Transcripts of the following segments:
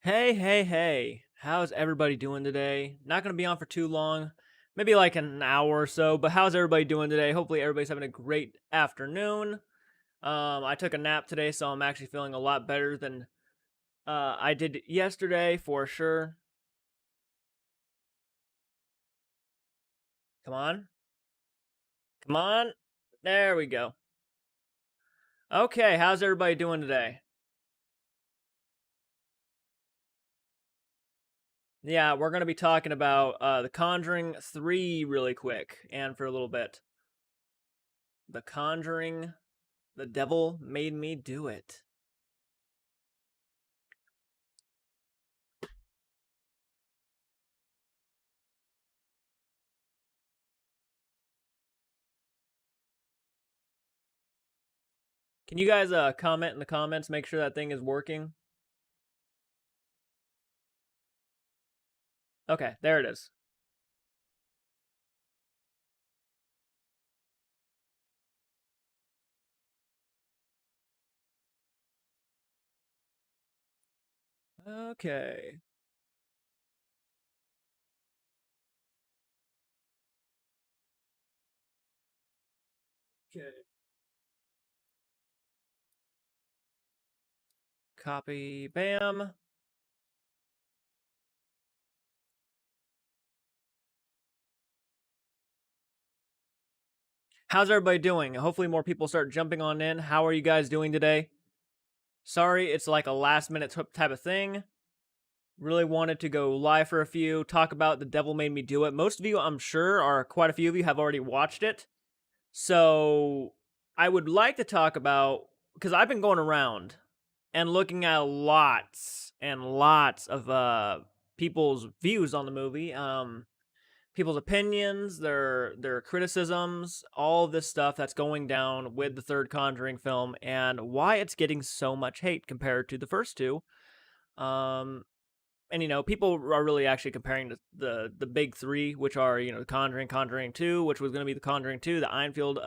Hey, hey, hey. How's everybody doing today? Not going to be on for too long, maybe like an hour or so, but how's everybody doing today? Hopefully, everybody's having a great afternoon. I took a nap today, so I'm actually feeling a lot better than I did yesterday for sure. Come on. Come on. There we go. Okay, how's everybody doing today? Yeah, we're going to be talking about The Conjuring 3 really quick and for a little bit. The Conjuring, The Devil Made Me Do It. Can you guys comment in the comments, make sure that thing is working? Okay, there it is. Okay. Okay. Copy. Bam. How's everybody doing? Hopefully more people start jumping on in. How are you guys doing today? Sorry, it's like a last minute type of thing. Really wanted to go live for a few, talk about The Devil Made Me Do It. Most of you, I'm sure, are quite a few of you have already watched it. So I would like to talk about, because I've been going around and looking at lots and lots of people's views on the movie, people's opinions, their criticisms, all of this stuff that's going down with the third Conjuring film, and why it's getting so much hate compared to the first two. Um, and people are really actually comparing the big three, which are the Conjuring, Conjuring 2, which was going to be the Conjuring 2, the Enfield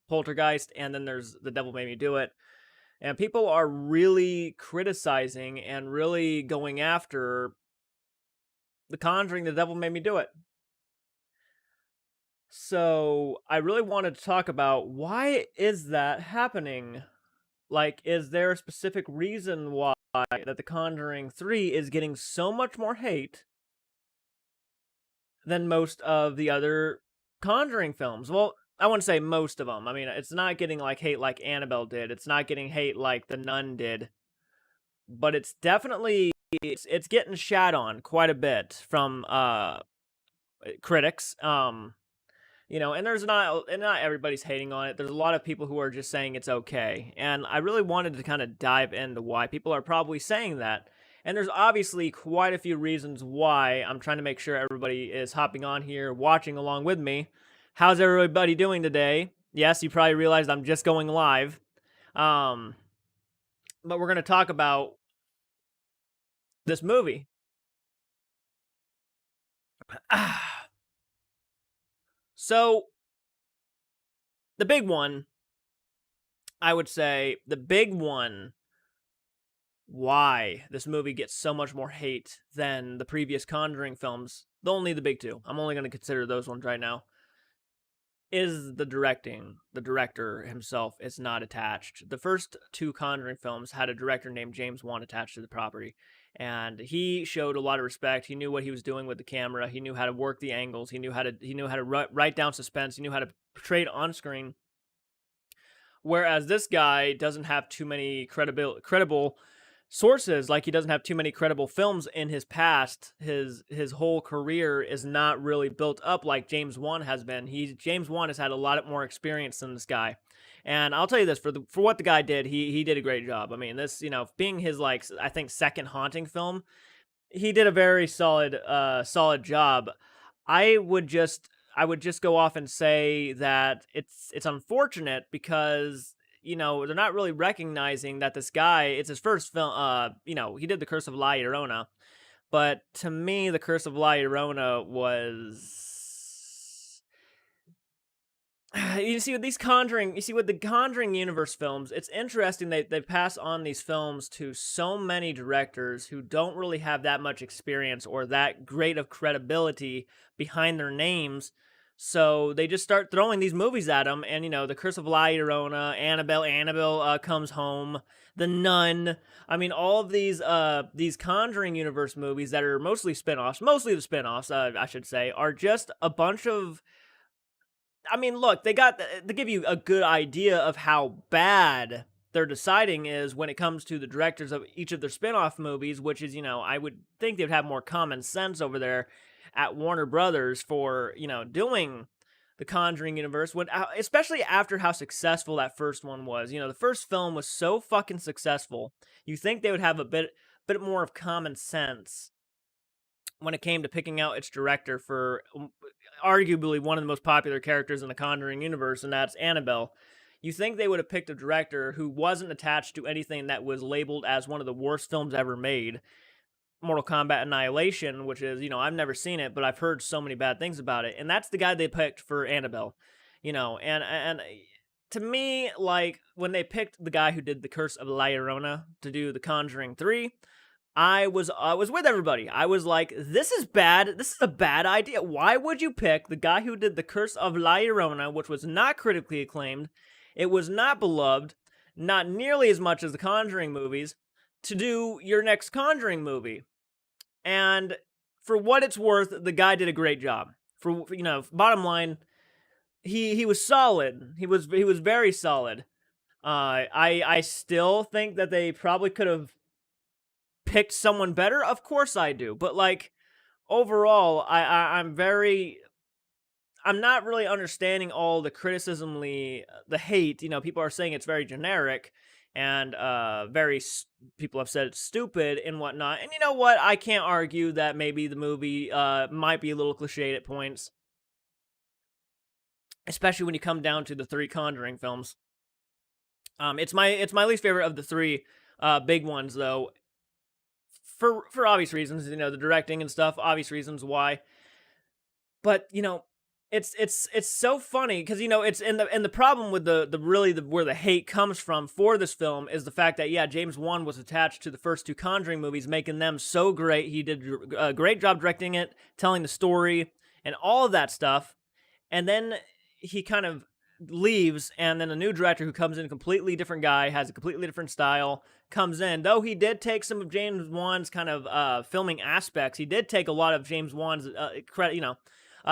Poltergeist, and then there's The Devil Made Me Do It. And people are really criticizing and really going after The Conjuring, The Devil Made Me Do It. So I really wanted to talk about, why is that happening? Like, is there a specific reason why that The Conjuring 3 is getting so much more hate than most of the other Conjuring films? Well, I wouldn't say most of them. I mean, it's not getting like hate like Annabelle did. It's not getting hate like The Nun did. But it's definitely it's getting shat on quite a bit from critics. And there's not everybody's hating on it. There's a lot of people who are just saying it's okay. And I really wanted to kind of dive into why people are probably saying that. And there's obviously quite a few reasons why. I'm trying to make sure everybody is hopping on here, watching along with me. How's everybody doing today? Yes, you probably realized I'm just going live. Um, but we're going to talk about this movie. So, the big one, I would say, the big one why this movie gets so much more hate than the previous Conjuring films, only the big two, I'm only going to consider those ones right now, is the directing. The director himself is not attached. The first two Conjuring films had a director named James Wan attached to the property, and he showed a lot of respect. He knew what he was doing with the camera. He knew how to work the angles. He knew how to write down suspense. He knew how to portray it on screen. Whereas this guy doesn't have too many credible sources, like he doesn't have too many credible films in his past. His whole career is not really built up like James Wan has been. James Wan has had a lot more experience than this guy. And I'll tell you this, for what the guy did, he did a great job. I mean, this, being his, like, I think second Haunting film, he did a very solid job. I would just I would just go off and say that it's unfortunate because they're not really recognizing that this guy, it's his first film. He did The Curse of La Llorona, but to me The Curse of La Llorona was you see with these Conjuring, you see with the Conjuring universe films, it's interesting they pass on these films to so many directors who don't really have that much experience or that great of credibility behind their names. So they just start throwing these movies at them, and The Curse of La Llorona, Annabelle Comes Home, The Nun. I mean, all of these Conjuring universe movies that are mostly spin-offs, mostly the spin-offs, I should say, are just a bunch of. I mean, look, they give you a good idea of how bad their deciding is when it comes to the directors of each of their spin-off movies, which is, I would think they'd have more common sense over there at Warner Brothers for, doing the Conjuring universe when especially after how successful that first one was. The first film was so fucking successful. You think they would have a bit more of common sense when it came to picking out its director for arguably one of the most popular characters in the Conjuring universe, and that's Annabelle. You think they would have picked a director who wasn't attached to anything that was labeled as one of the worst films ever made, Mortal Kombat Annihilation, which is, I've never seen it, but I've heard so many bad things about it, and that's the guy they picked for Annabelle. And to me, like when they picked the guy who did The Curse of La Llorona to do The Conjuring 3, I was with everybody. I was like, this is bad. This is a bad idea. Why would you pick the guy who did The Curse of La Llorona, which was not critically acclaimed, it was not beloved, not nearly as much as the Conjuring movies, to do your next Conjuring movie? And for what it's worth, the guy did a great job. For bottom line, he was solid. He was very solid. I still think that they probably could have picked someone better. Of course I do, but like overall, I'm not really understanding all the the hate. People are saying it's very generic and people have said it's stupid and whatnot. And you know what? I can't argue that maybe the movie might be a little cliched at points, especially when you come down to the three Conjuring films. It's my least favorite of the three big ones, though, for obvious reasons. The directing and stuff, obvious reasons why. But it's so funny because it's and the problem with where the hate comes from for this film is the fact that, yeah, James Wan was attached to the first two Conjuring movies, making them so great. He did a great job directing it, telling the story, and all of that stuff. And then he kind of leaves, and then a new director who comes in, a completely different guy, has a completely different style, comes in. Though he did take some of James Wan's kind of filming aspects, he did take a lot of James Wan's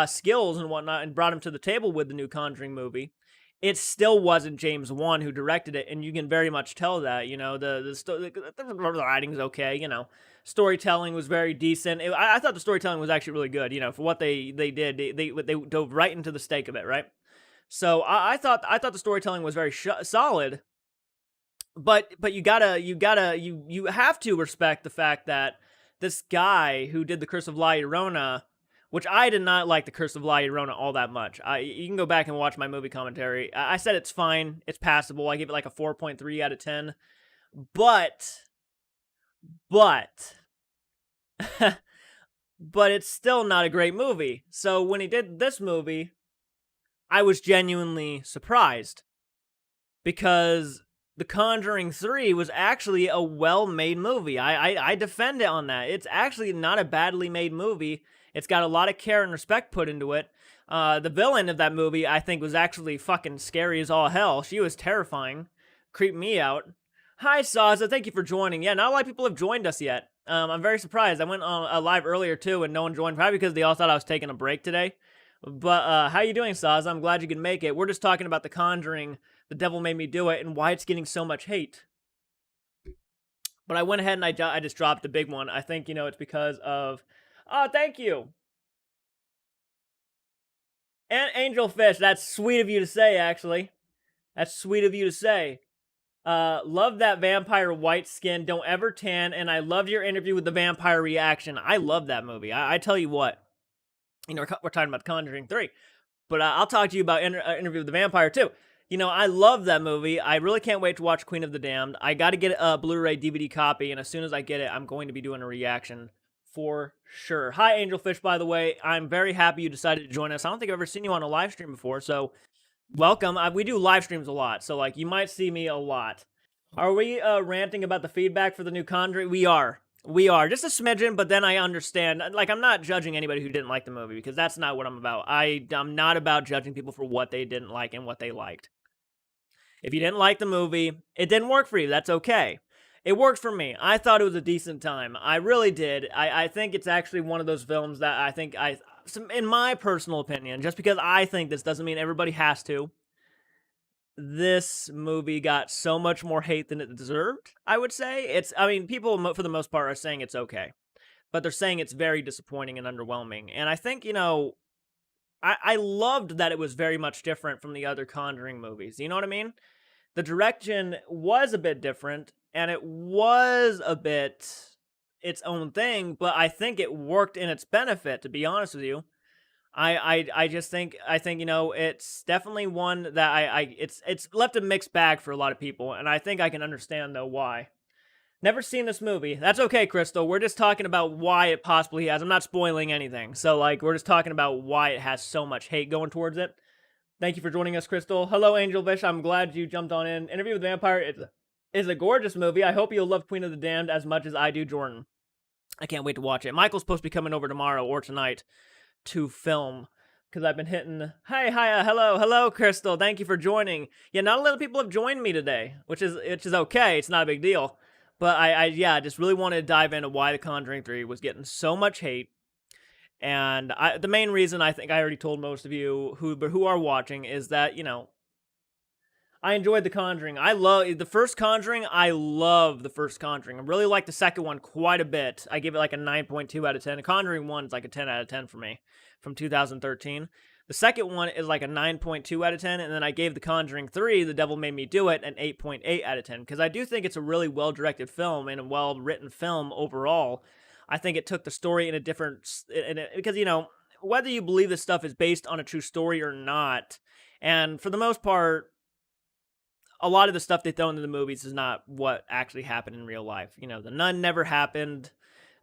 skills and whatnot, and brought him to the table with the new Conjuring movie. It still wasn't James Wan who directed it, and you can very much tell that. The writing's okay. Storytelling was very decent. I thought the storytelling was actually really good. For what they did, they dove right into the stake of it, right? So I thought the storytelling was very solid. But you have to respect the fact that this guy who did The Curse of La Llorona, which I did not like The Curse of La Llorona all that much. You can go back and watch my movie commentary. I said it's fine, it's passable. I give it like a 4.3 out of 10. But but it's still not a great movie. So when he did this movie, I was genuinely surprised because The Conjuring 3 was actually a well-made movie. I defend it on that. It's actually not a badly made movie. It's got a lot of care and respect put into it. The villain of that movie, I think, was actually fucking scary as all hell. She was terrifying. Creeped me out. Hi, Saza. Thank you for joining. Yeah, not a lot of people have joined us yet. I'm very surprised. I went on live earlier, too, and no one joined, probably because they all thought I was taking a break today. But how you doing, Saza? I'm glad you could make it. We're just talking about The Conjuring, The Devil Made Me Do It, and why it's getting so much hate. But I went ahead and I just dropped the big one. I think, it's because of... Oh, thank you. And Angelfish, that's sweet of you to say, actually. That's sweet of you to say. Love that vampire white skin, don't ever tan, and I loved your interview with the vampire reaction. I love that movie. I tell you what. We're talking about The Conjuring 3. But I'll talk to you about Interview with the Vampire, too. I love that movie. I really can't wait to watch Queen of the Damned. I got to get a Blu-ray DVD copy, and as soon as I get it, I'm going to be doing a reaction for sure. Hi, Angelfish, by the way. I'm very happy you decided to join us. I don't think I've ever seen you on a live stream before, so Welcome. We do live streams a lot, so like you might see me a lot. Are we ranting about the feedback for the new Conjuring? We are. We are just a smidgen, but then I understand. Like, I'm not judging anybody who didn't like the movie because that's not what I'm about. I'm not about judging people for what they didn't like and what they liked. If you didn't like the movie, it didn't work for you. That's okay. It worked for me. I thought it was a decent time. I really did. I think it's actually one of those films that I think in my personal opinion, just because I think this doesn't mean everybody has to. This movie got so much more hate than it deserved, I would say. I mean, people for the most part are saying it's okay, but they're saying it's very disappointing and underwhelming. And I think, I loved that it was very much different from the other Conjuring movies. You know what I mean? The direction was a bit different and it was a bit its own thing, but I think it worked in its benefit, to be honest with you. I just think it's definitely one that it's left a mixed bag for a lot of people, and I think I can understand though why. Never seen this movie. That's okay, Crystal. We're just talking about why it possibly has. I'm not spoiling anything. So like we're just talking about why it has so much hate going towards it. Thank you for joining us, Crystal. Hello, Angelfish. I'm glad you jumped on in. Interview with the Vampire is a gorgeous movie. I hope you'll love Queen of the Damned as much as I do, Jordan. I can't wait to watch it. Michael's supposed to be coming over tomorrow or tonight to film because I've been hitting. Hi, hello, Crystal. Thank you for joining. Yeah, not a lot of people have joined me today, which is okay. It's not a big deal, but I just really wanted to dive into why The Conjuring 3 was getting so much hate. And the main reason I think I already told most of you who are watching is that I enjoyed The Conjuring. I love the first Conjuring. I love the first Conjuring. I really like the second one quite a bit. I give it like a 9.2 out of 10. The Conjuring 1 is like a 10 out of 10 for me from 2013. The second one is like a 9.2 out of 10. And then I gave The Conjuring 3, The Devil Made Me Do It, an 8.8 out of 10. Because I do think it's a really well-directed film and a well-written film overall. I think it took the story in a different... because, whether you believe this stuff is based on a true story or not, and for the most part, a lot of the stuff they throw into the movies is not what actually happened in real life. The Nun never happened.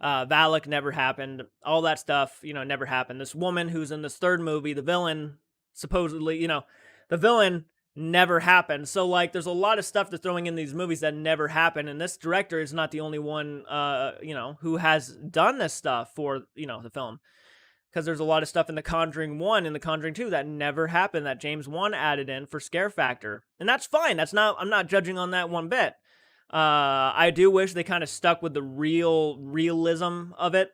Valak never happened. All that stuff, never happened. This woman who's in this third movie, the villain, supposedly, the villain never happened. So, like, there's a lot of stuff they're throwing in these movies that never happened. And this director is not the only one, who has done this stuff for, the film, because there's a lot of stuff in The Conjuring 1 and The Conjuring 2 that never happened that James Wan added in for scare factor. And that's fine. I'm not judging on that one bit. I do wish they kind of stuck with the realism of it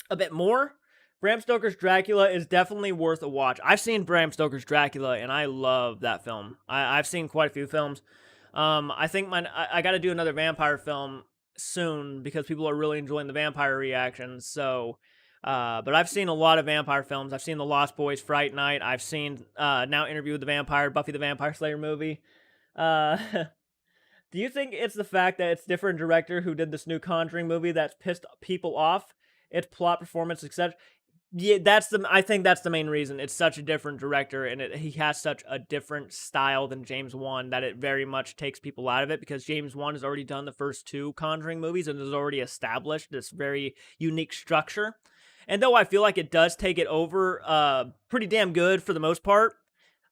a bit more. Bram Stoker's Dracula is definitely worth a watch. I've seen Bram Stoker's Dracula and I love that film. I've seen quite a few films. I think I got to do another vampire film soon because people are really enjoying the vampire reactions. So, but I've seen a lot of vampire films. I've seen The Lost Boys, Fright Night. I've seen now Interview with the Vampire, Buffy the Vampire Slayer movie. Do you think it's the fact that it's different director who did this new Conjuring movie that's pissed people off? Its plot, performance, etc. Yeah, I think that's the main reason. It's such a different director, and he has such a different style than James Wan that it very much takes people out of it, because James Wan has already done the first two Conjuring movies and has already established this very unique structure. And though I feel like it does take it over pretty damn good for the most part,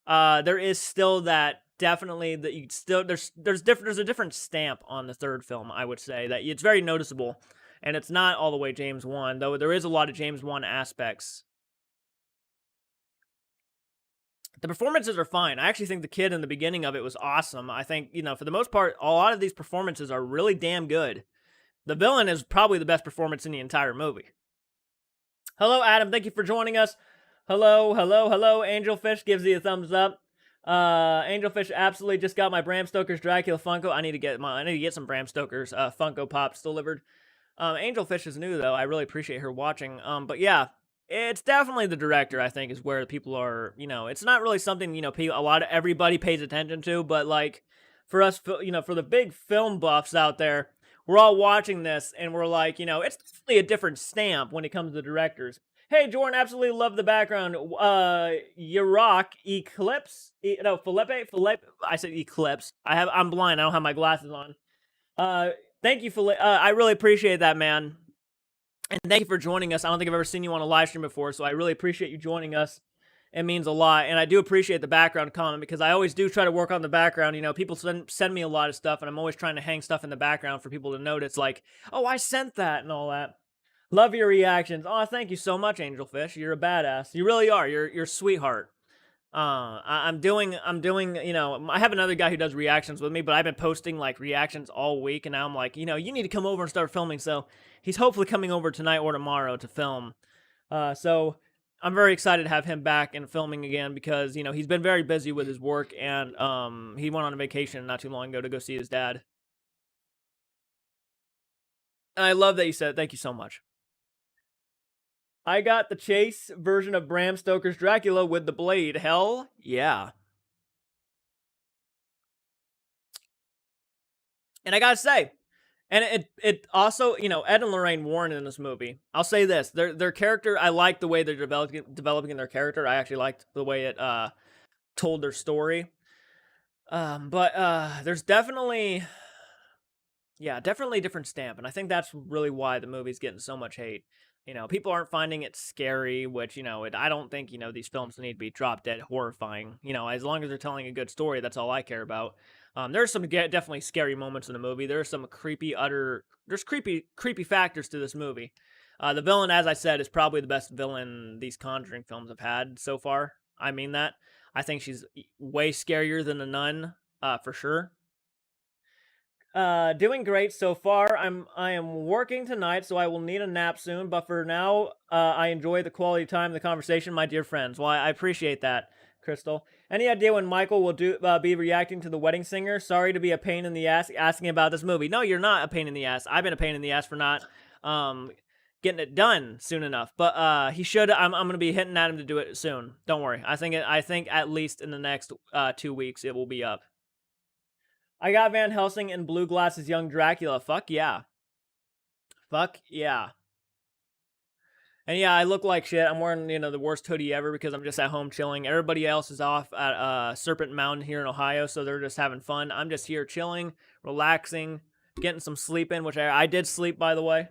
there is still that definitely that you still there's a different stamp on the third film, I would say, that it's very noticeable, and it's not all the way James Wan, though there is a lot of James Wan aspects. The performances are fine. I actually think the kid in the beginning of it was awesome. I think, for the most part, a lot of these performances are really damn good. The villain is probably the best performance in the entire movie. Hello, Adam. Thank you for joining us. Hello. Angelfish gives you a thumbs up. Angelfish absolutely just got my Bram Stoker's Dracula Funko. I need to get some Bram Stoker's Funko Pops delivered. Angelfish is new though. I really appreciate her watching. But yeah, it's definitely the director, I think, is where people are. It's not really something everybody pays attention to, but like for us, for the big film buffs out there, we're all watching this and we're like, it's definitely a different stamp when it comes to the directors. Hey, Jordan, absolutely love the background. Yrock Eclipse. Felipe. I said Eclipse. I'm blind. I don't have my glasses on. Thank you, Felipe. I really appreciate that, man. And thank you for joining us. I don't think I've ever seen you on a live stream before, so I really appreciate you joining us. it means a lot. And I do appreciate the background comment because I always do try to work on the background. People send me a lot of stuff, and I'm always trying to hang stuff in the background for people to notice, like, oh, I sent that and all that. Love your reactions. Oh, thank you so much, Angelfish. You're a badass. You really are. You're a sweetheart. I'm doing, I have another guy who does reactions with me, but I've been posting like reactions all week, and now I'm like, you need to come over and start filming. So he's hopefully coming over tonight or tomorrow to film. So I'm very excited to have him back and filming again because, he's been very busy with his work, and he went on a vacation not too long ago to go see his dad. And I love that you said it. Thank you so much. I got the Chase version of Bram Stoker's Dracula with the blade. Hell yeah. And I gotta say, and it also, Ed and Lorraine Warren in this movie. I'll say this: their character. I like the way they're developing their character. I actually liked the way it told their story. But there's definitely, yeah, definitely a different stamp, and I think that's really why the movie's getting so much hate. People aren't finding it scary, which I don't think these films need to be drop dead horrifying. As long as they're telling a good story, that's all I care about. There's some definitely scary moments in the movie. There's some there's creepy factors to this movie. The villain, as I said, is probably the best villain these Conjuring films have had so far. I mean that. I think she's way scarier than the Nun, for sure. Doing great so far. I am working tonight, so I will need a nap soon. But for now, I enjoy the quality time, the conversation, my dear friends. Well, I appreciate that, Crystal. Any idea when Michael will be reacting to The Wedding Singer? Sorry to be a pain in the ass asking about this movie. No, you're not a pain in the ass. I've been a pain in the ass for not getting it done soon enough. But he should. I'm gonna be hitting at him to do it soon. Don't worry. I think at least in the next 2 weeks it will be up. I got Van Helsing and Blue Glasses Young Dracula. Fuck yeah. Fuck yeah. And yeah, I look like shit. I'm wearing, the worst hoodie ever because I'm just at home chilling. Everybody else is off at Serpent Mountain here in Ohio, so they're just having fun. I'm just here chilling, relaxing, getting some sleep in, which I did sleep, by the way.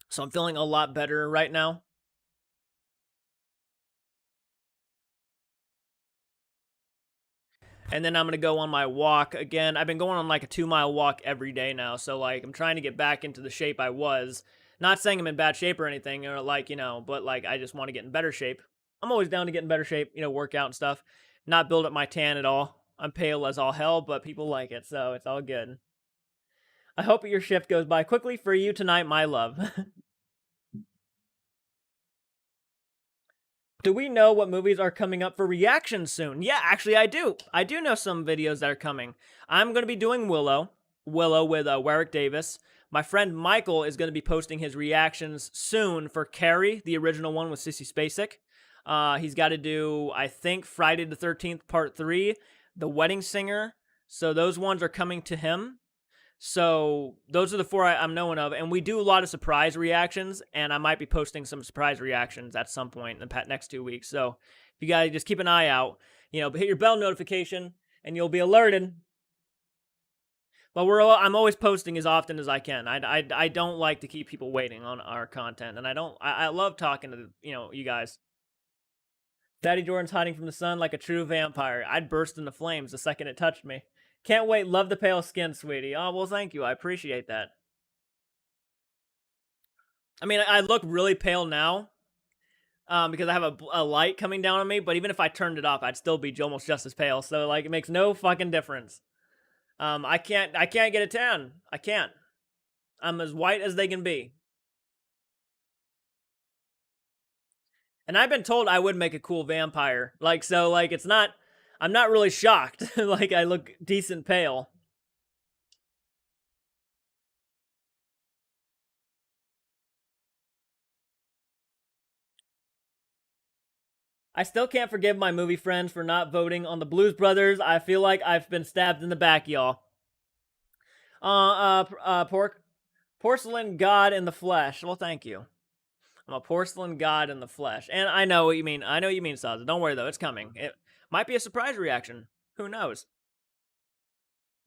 So I'm feeling a lot better right now. And then I'm going to go on my walk again. I've been going on like a 2-mile walk every day now. So like I'm trying to get back into the shape I was. Not saying I'm in bad shape or anything, or but like I just want to get in better shape. I'm always down to get in better shape, work out and stuff. Not build up my tan at all. I'm pale as all hell, but people like it, so it's all good. I hope your shift goes by quickly for you tonight, my love. Do we know what movies are coming up for reaction soon? Yeah, actually, I do. I do know some videos that are coming. I'm going to be doing Willow with Warwick Davis. My friend Michael is going to be posting his reactions soon for Carrie, the original one with Sissy Spacek. He's got to do, I think, Friday the 13th, Part 3, The Wedding Singer. So those ones are coming to him. So those are the 4 I'm knowing of, and we do a lot of surprise reactions, and I might be posting some surprise reactions at some point in the next 2 weeks. So if you guys just keep an eye out, hit your bell notification, and you'll be alerted. But I'm always posting as often as I can. I don't like to keep people waiting on our content, and I love talking to you guys. Daddy Jordan's hiding from the sun like a true vampire. I'd burst into flames the second it touched me. Can't wait. Love the pale skin, sweetie. Oh, well, thank you. I appreciate that. I mean, I look really pale now because I have a light coming down on me, but even if I turned it off, I'd still be almost just as pale. So, like, it makes no fucking difference. I can't get a tan. I can't. I'm as white as they can be. And I've been told I would make a cool vampire. It's not, I'm not really shocked. Like, I look decent pale. I still can't forgive my movie friends for not voting on the Blues Brothers. I feel like I've been stabbed in the back, y'all. Porcelain god in the flesh. Well, thank you. I'm a porcelain god in the flesh. And I know what you mean. I know what you mean, Saza. Don't worry, though. It's coming. It might be a surprise reaction. Who knows?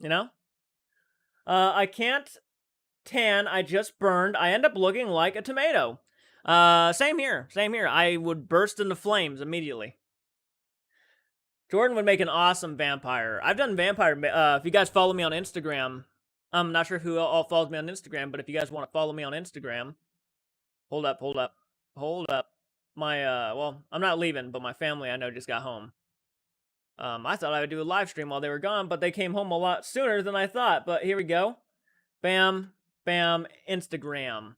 I can't tan. I just burned. I end up looking like a tomato. Same here. Same here. I would burst into flames immediately. Jordan would make an awesome vampire. I've done vampire. If you guys follow me on Instagram, I'm not sure who all follows me on Instagram, but if you guys want to follow me on Instagram, hold up, hold up, hold up. My well, I'm not leaving, but my family I know just got home. I thought I would do a live stream while they were gone, but they came home a lot sooner than I thought. But here we go. Bam, bam, Instagram.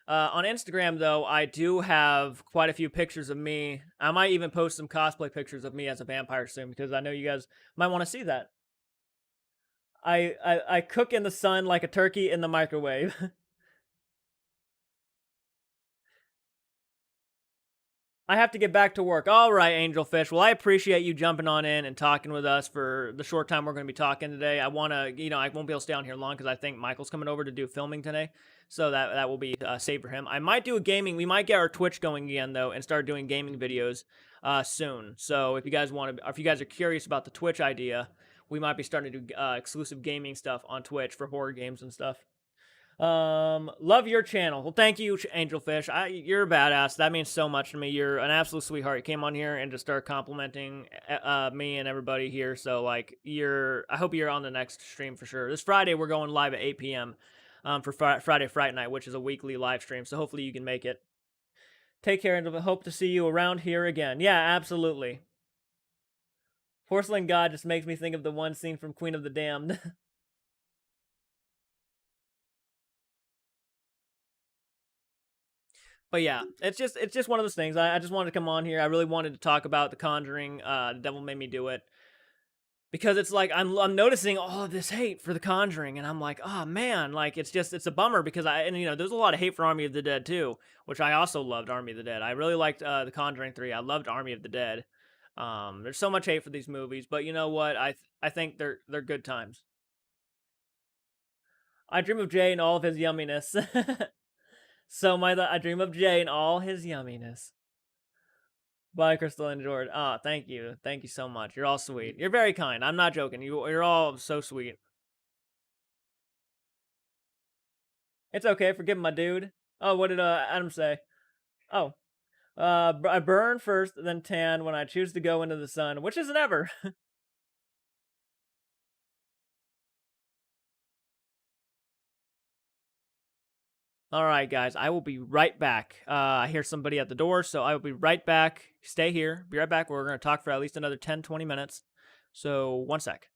On Instagram, though, I do have quite a few pictures of me. I might even post some cosplay pictures of me as a vampire soon because I know you guys might want to see that. I cook in the sun like a turkey in the microwave. I have to get back to work. All right, Angelfish. Well, I appreciate you jumping on in and talking with us for the short time we're going to be talking today. I want to, I won't be able to stay on here long because I think Michael's coming over to do filming today, so that will be saved for him. I might do a gaming. We might get our Twitch going again though, and start doing gaming videos soon. So if you guys want to, if you guys are curious about the Twitch idea, we might be starting to do exclusive gaming stuff on Twitch for horror games and stuff. Love your channel. Well, thank you, Angelfish. You're a badass. That means so much to me. You're an absolute sweetheart. You came on here and just started complimenting me and everybody here. So like, I hope you're on the next stream for sure. This Friday we're going live at 8 p.m. For Friday Fright Night, which is a weekly live stream. So hopefully you can make it. Take care and hope to see you around here again. Yeah, absolutely. Porcelain God just makes me think of the one scene from Queen of the Damned. But yeah, it's just one of those things. I just wanted to come on here. I really wanted to talk about The Conjuring. The Devil Made Me Do It because it's like I'm noticing all of this hate for The Conjuring, and I'm like, oh man, like it's a bummer because there's a lot of hate for Army of the Dead too, which I also loved Army of the Dead. I really liked The Conjuring 3. I loved Army of the Dead. There's so much hate for these movies, but you know what? I think they're good times. I dream of Jay and all of his yumminess. So I dream of Jay and all his yumminess. Bye, Crystal and George. Ah, thank you so much. You're all sweet. You're very kind. I'm not joking. You're all so sweet. It's okay. Forgive my dude. Oh, what did Adam say? Oh, I burn first, then tan when I choose to go into the sun, which isn't ever. All right, guys. I will be right back. I hear somebody at the door, so I will be right back. Stay here. Be right back. We're gonna talk for at least another 10, 20 minutes. So 1 sec.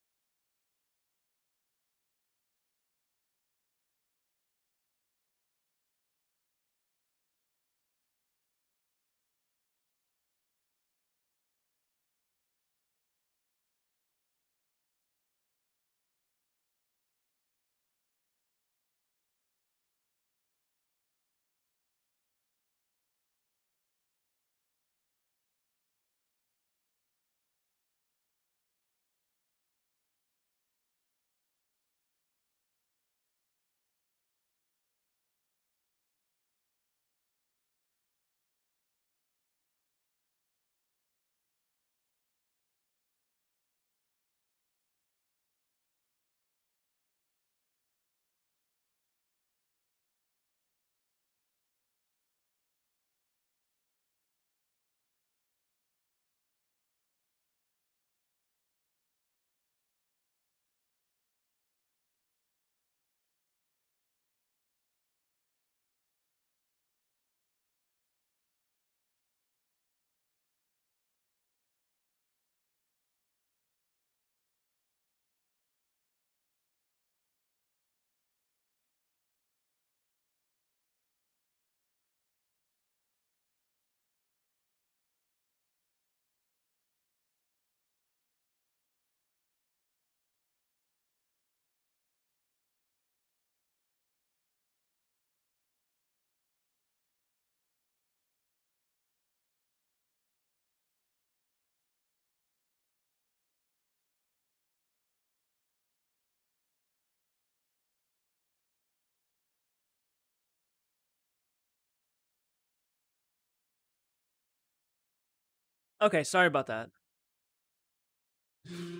Okay, sorry about that.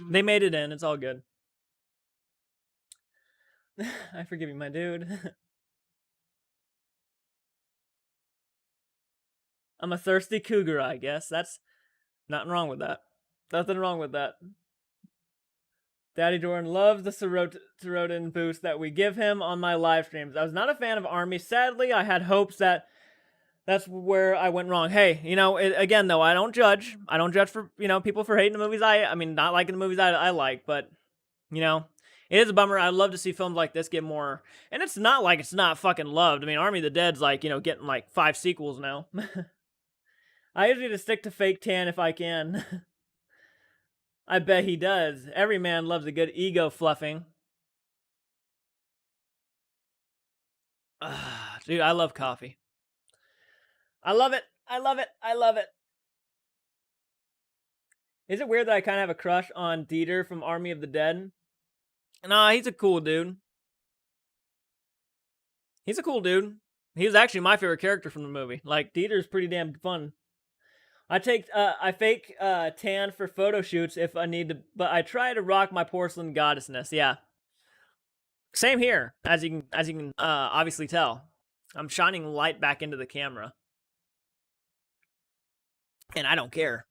They made it in. It's all good. I forgive you, my dude. I'm a thirsty cougar, I guess. That's nothing wrong with that. Nothing wrong with that. Daddy Jordan loves the serotonin boost that we give him on my live streams. I was not a fan of Army. Sadly, I had hopes that that's where I went wrong. Hey, again though, I don't judge. I don't judge for people for hating the movies. I mean, not liking the movies I like, but you know, it is a bummer. I'd love to see films like this get more. And it's not like it's not fucking loved. I mean, Army of the Dead's like getting like 5 sequels now. I usually just stick to fake tan if I can. I bet he does. Every man loves a good ego fluffing. Dude, I love coffee. I love it. I love it. I love it. Is it weird that I kind of have a crush on Dieter from Army of the Dead? Nah, he's a cool dude. He's a cool dude. He was actually my favorite character from the movie. Like, Dieter's pretty damn fun. I fake tan for photo shoots if I need to, but I try to rock my porcelain goddessness. Yeah, same here. As you can obviously tell, I'm shining light back into the camera, and I don't care.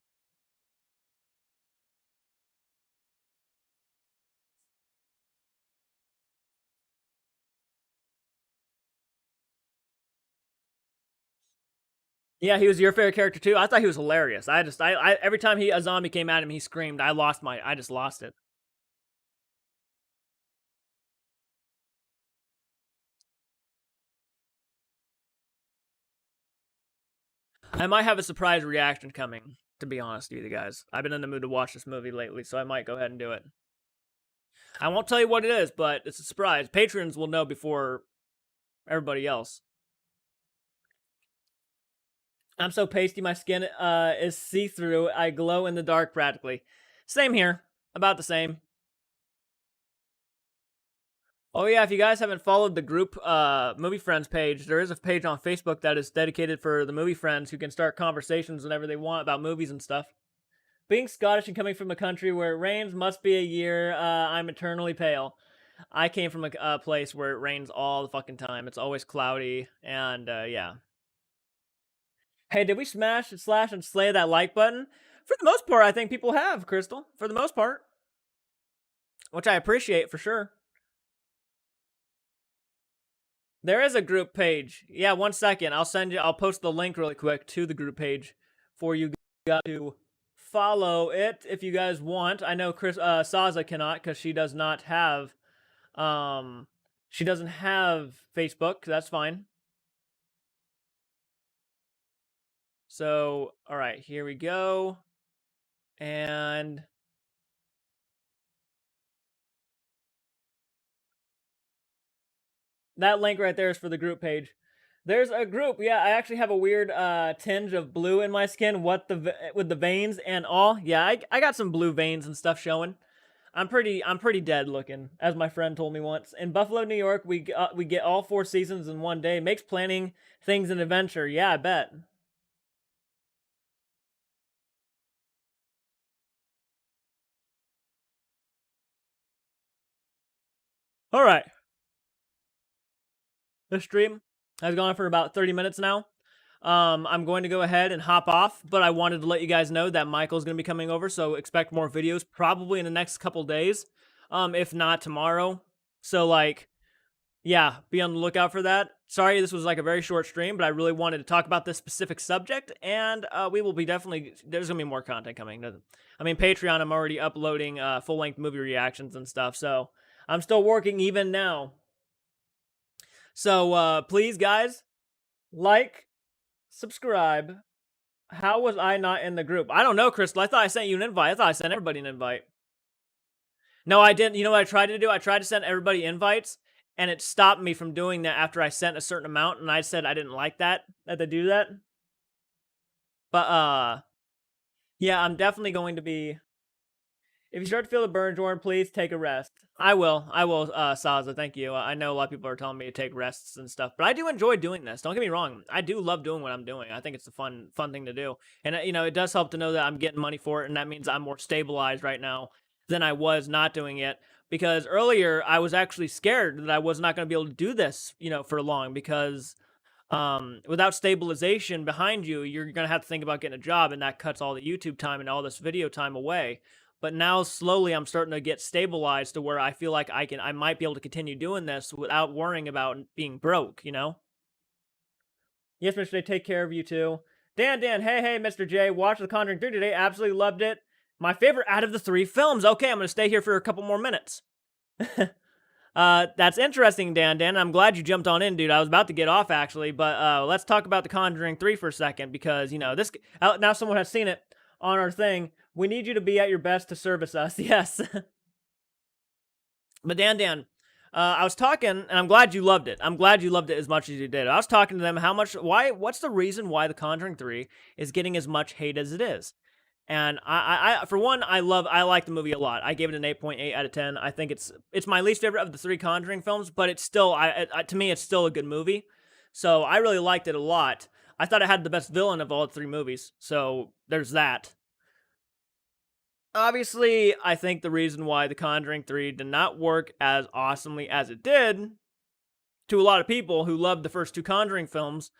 Yeah, he was your favorite character too. I thought he was hilarious. I every time a zombie came at him, he screamed. I just lost it. I might have a surprise reaction coming, to be honest with you guys. I've been in the mood to watch this movie lately, so I might go ahead and do it. I won't tell you what it is, but it's a surprise. Patrons will know before everybody else. I'm so pasty, my skin is see-through. I glow in the dark practically. Same here. About the same. Oh yeah, if you guys haven't followed the group Movie Friends page, there is a page on Facebook that is dedicated for the movie friends who can start conversations whenever they want about movies and stuff. Being Scottish and coming from a country where it rains must be a year, I'm eternally pale. I came from a place where it rains all the fucking time. It's always cloudy, and yeah. Hey, did we smash, slash, and slay that like button? For the most part, I think people have, Crystal. For the most part. Which I appreciate for sure. There is a group page. Yeah, 1 second. I'll post the link really quick to the group page for you guys to follow it if you guys want. I know Saza cannot because she does not have she doesn't have Facebook. That's fine. So, all right, here we go. And that link right there is for the group page. There's a group. Yeah, I actually have a weird tinge of blue in my skin. With the veins and all. Yeah, I got some blue veins and stuff showing. I'm pretty dead looking, as my friend told me once. In Buffalo, New York, we get all 4 seasons in one day. Makes planning things an adventure. Yeah, I bet. All right. This stream has gone for about 30 minutes now. I'm going to go ahead and hop off, but I wanted to let you guys know that Michael's going to be coming over, so expect more videos probably in the next couple days, if not tomorrow. So, like, yeah, be on the lookout for that. Sorry, this was like a very short stream, but I really wanted to talk about this specific subject, and we will be there's going to be more content coming. I mean, Patreon, I'm already uploading full-length movie reactions and stuff, so I'm still working even now. So, please, guys, like, subscribe. How was I not in the group? I don't know, Crystal. I thought I sent you an invite. I thought I sent everybody an invite. No, I didn't. You know what I tried to do? I tried to send everybody invites, and it stopped me from doing that after I sent a certain amount, and I said I didn't like that they do that. But, yeah, I'm definitely going to be... If you start to feel the burn, Jordan, please take a rest. I will, Saza, thank you. I know a lot of people are telling me to take rests and stuff, but I do enjoy doing this. Don't get me wrong. I do love doing what I'm doing. I think it's a fun thing to do. And, it does help to know that I'm getting money for it, and that means I'm more stabilized right now than I was not doing it. Because earlier, I was actually scared that I was not going to be able to do this, for long, because Without stabilization behind you, you're gonna have to think about getting a job, and that cuts all the YouTube time and all this video time away. But now slowly I'm starting to get stabilized to where I feel like I might be able to continue doing this without worrying about being broke, you know? Yes, Mr. J, take care of you too. Dan, hey, Mr. J, watched The Conjuring 3 today, absolutely loved it. My favorite out of the 3 films. Okay, I'm gonna stay here for a couple more minutes. That's interesting, Dan. I'm glad you jumped on in, dude. I was about to get off actually, but let's talk about The Conjuring 3 for a second because you know this. Now someone has seen it on our thing. We need you to be at your best to service us. Yes. But Dan, I was talking, and I'm glad you loved it. I'm glad you loved it as much as you did. I was talking to them what's the reason why The Conjuring 3 is getting as much hate as it is? And for one, I like the movie a lot. I gave it an 8.8 out of 10. I think it's my least favorite of the 3 Conjuring films, but it's still, to me, it's still a good movie. So I really liked it a lot. I thought it had the best villain of all 3 movies. So there's that. Obviously, I think the reason why The Conjuring 3 did not work as awesomely as it did to a lot of people who loved the first 2 Conjuring films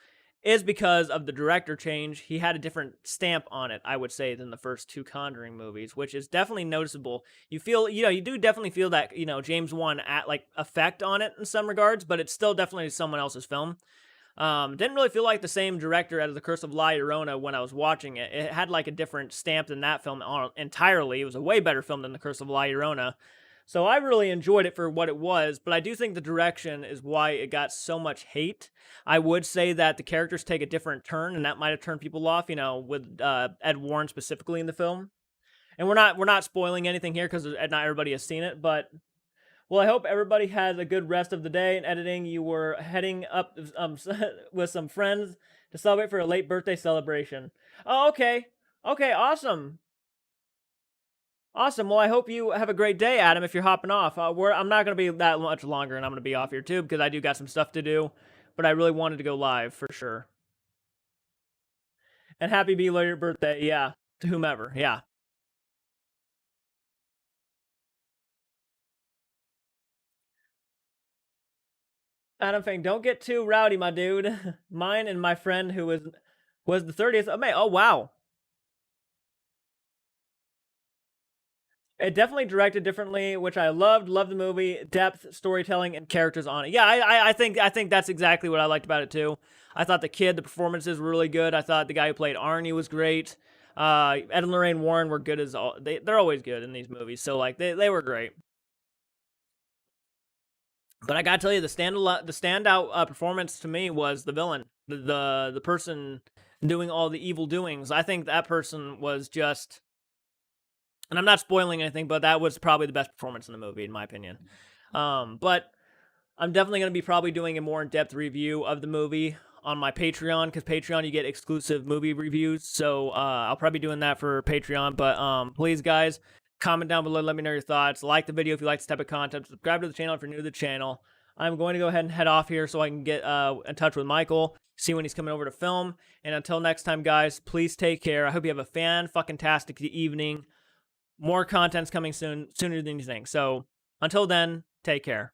is because of the director change. He had a different stamp on it, I would say, than the first 2 Conjuring movies, which is definitely noticeable. You feel, you do definitely feel that, James Wan effect on it in some regards, but it's still definitely someone else's film. Didn't really feel like the same director as The Curse of La Llorona when I was watching it. It had like a different stamp than that film entirely. It was a way better film than The Curse of La Llorona. So I really enjoyed it for what it was, but I do think the direction is why it got so much hate. I would say that the characters take a different turn, and that might have turned people off, with Ed Warren specifically in the film. And we're not spoiling anything here because not everybody has seen it, but well, I hope everybody has a good rest of the day in editing. You were heading up with some friends to celebrate for a late birthday celebration. Oh, okay. Okay, awesome. Awesome. Well, I hope you have a great day, Adam, if you're hopping off. I'm not going to be that much longer, and I'm going to be off here too because I do got some stuff to do, but I really wanted to go live for sure. And happy belated birthday, yeah, to whomever, yeah. Adam Fang, don't get too rowdy, my dude. Mine and my friend who was the 30th of May. Oh, wow. It definitely directed differently, which I loved. Loved the movie, depth, storytelling, and characters on it. Yeah, I think that's exactly what I liked about it too. I thought the performances were really good. I thought the guy who played Arnie was great. Ed and Lorraine Warren were good as all. They're always good in these movies, so like they were great. But I gotta tell you, the standout performance to me was the villain, the person doing all the evil doings. I think that person was just, and I'm not spoiling anything, but that was probably the best performance in the movie, in my opinion. But I'm definitely going to be probably doing a more in-depth review of the movie on my Patreon, because Patreon, you get exclusive movie reviews, so I'll probably be doing that for Patreon, but please, guys, comment down below, let me know your thoughts, like the video if you like this type of content, subscribe to the channel if you're new to the channel. I'm going to go ahead and head off here so I can get in touch with Michael, see when he's coming over to film, and until next time, guys, please take care. I hope you have a fan-fucking-tastic evening. More content's coming sooner than you think. So, until then, take care.